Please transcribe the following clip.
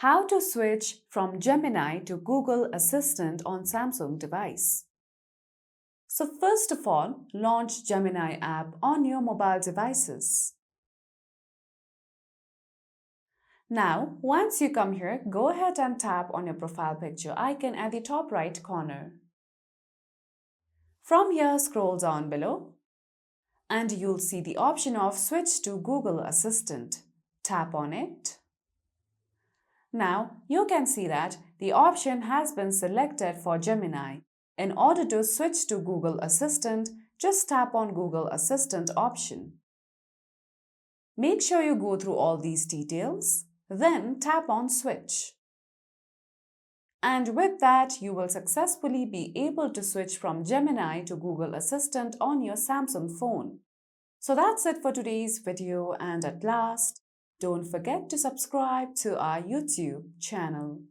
How to switch from Gemini to Google Assistant on Samsung device. So first of all, launch Gemini app on your mobile devices. Now, once you come here, go ahead and tap on your profile picture icon at the top right corner. From here, scroll down below and you'll see the option of Switch to Google Assistant. Tap on it. Now, you can see that the option has been selected for Gemini. In order to switch to Google Assistant, just tap on Google Assistant option. Make sure you go through all these details, then tap on Switch. And with that, you will successfully be able to switch from Gemini to Google Assistant on your Samsung phone. So that's it for today's video, and at last, don't forget to subscribe to our YouTube channel.